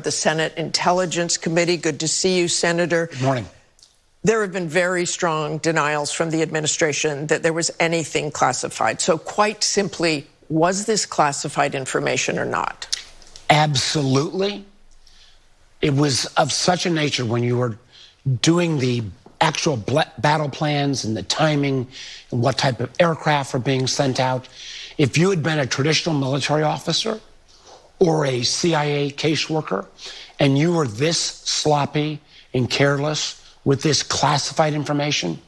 The Senate Intelligence Committee. Good to see you, Senator. Good morning. There have been very strong denials from the administration that there was anything classified. So quite simply, was this classified information or not? Absolutely. It was of such a nature when you were doing the actual battle plans and the timing and what type of aircraft were being sent out. If you had been a traditional military officer or a CIA caseworker, and you were this sloppy and careless with this classified information,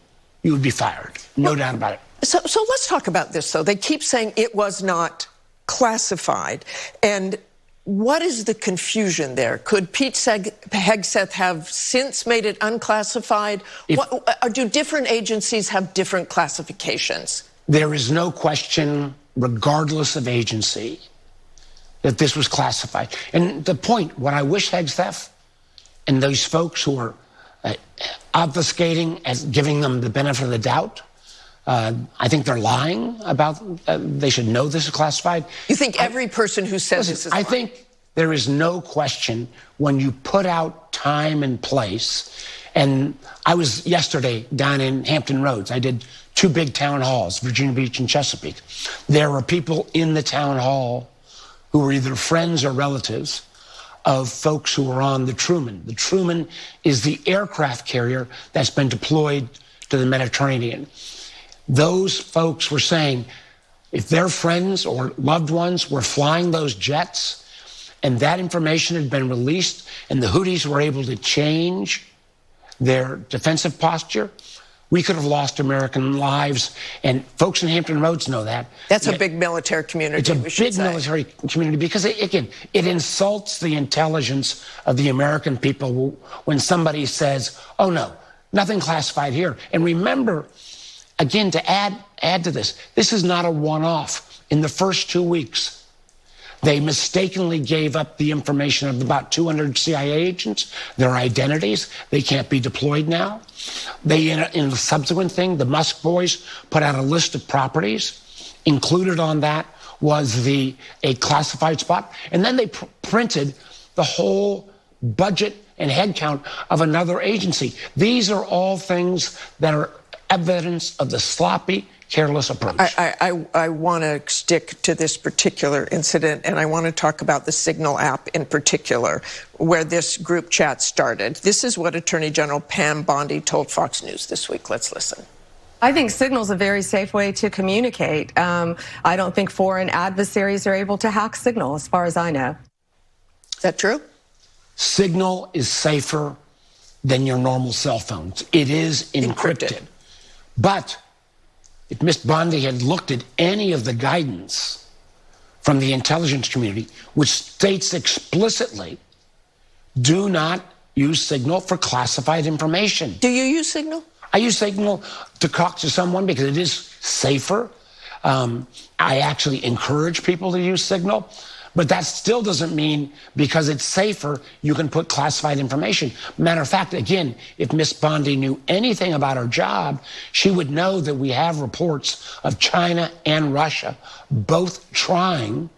you would be fired. No doubt about it. So let's talk about this, though. They keep saying it was not classified. And what is the confusion there? Could Pete Hegseth have since made it unclassified? Do different agencies have different classifications? There is no question, regardless of agency, that this was classified. And the point, what I wish Hegseth and those folks who are obfuscating as giving them the benefit of the doubt, I think they're lying about, they should know this is classified. You think every person who says this is lying? I think there is no question when you put out time and place. And I was yesterday down in Hampton Roads. I did 2 big town halls, Virginia Beach and Chesapeake. There were people in the town hall who were either friends or relatives of folks who were on the Truman. The Truman is the aircraft carrier that's been deployed to the Mediterranean. Those folks were saying if their friends or loved ones were flying those jets and that information had been released and the Houthis were able to change their defensive posture, we could have lost American lives, and folks in Hampton Roads know that. That's a big military community. It's a big military community because, it insults the intelligence of the American people when somebody says, oh, no, nothing classified here. And remember, again, to add to this, this is not a one-off. In the first 2 weeks, they mistakenly gave up the information of about 200 CIA agents, their identities. They can't be deployed now. They, in the subsequent thing, the Musk boys put out a list of properties. Included on that was a classified spot. And then they printed the whole budget and headcount of another agency. These are all things that are evidence of the sloppy, careless approach. I want to stick to this particular incident, and I want to talk about the Signal app in particular, where this group chat started. This is what Attorney General Pam Bondi told Fox News this week. Let's listen. I think Signal's a very safe way to communicate. I don't think foreign adversaries are able to hack Signal, as far as I know. Is that true? Signal is safer than your normal cell phones. It is encrypted. But if Ms. Bondi had looked at any of the guidance from the intelligence community, which states explicitly, do not use Signal for classified information. Do you use Signal? I use Signal to talk to someone because it is safer. I actually encourage people to use Signal. But that still doesn't mean because it's safer, you can put classified information. Matter of fact, again, if Ms. Bondi knew anything about her job, she would know that we have reports of China and Russia both trying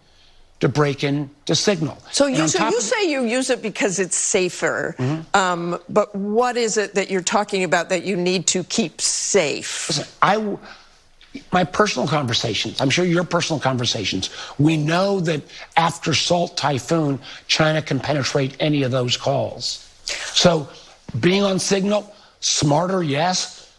to break into Signal. So you say you use it because it's safer, but what is it that you're talking about that you need to keep safe? Listen, my personal conversations, I'm sure your personal conversations, we know that after Salt Typhoon, China can penetrate any of those calls. So being on Signal, smarter, yes.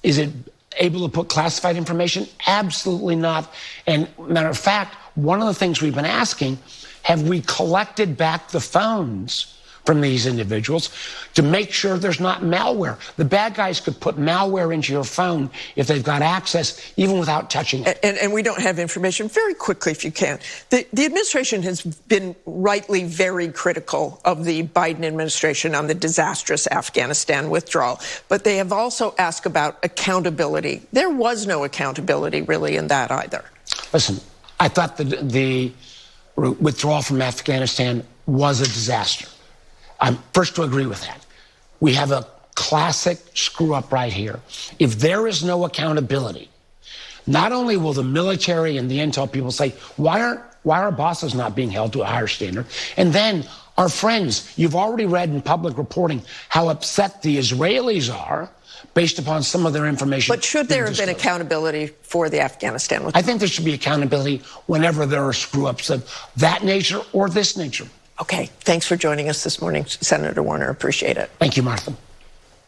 Is it able to put classified information? Absolutely not. And matter of fact, one of the things we've been asking, have we collected back the phones from these individuals to make sure there's not malware? The bad guys could put malware into your phone if they've got access, even without touching it. And we don't have information. Very quickly, if you can. The administration has been rightly very critical of the Biden administration on the disastrous Afghanistan withdrawal, but they have also asked about accountability. There was no accountability really in that either. Listen, I thought the withdrawal from Afghanistan was a disaster. I'm first to agree with that. We have a classic screw-up right here. If there is no accountability, not only will the military and the intel people say, why are our bosses not being held to a higher standard? And then Our friends, you've already read in public reporting how upset the Israelis are based upon some of their information. But should there have been accountability for the Afghanistan withdrawal? I think there should be accountability whenever there are screw-ups of that nature or this nature. Okay, thanks for joining us this morning, Senator Warner. Appreciate it. Thank you, Martha.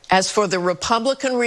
As for the Republican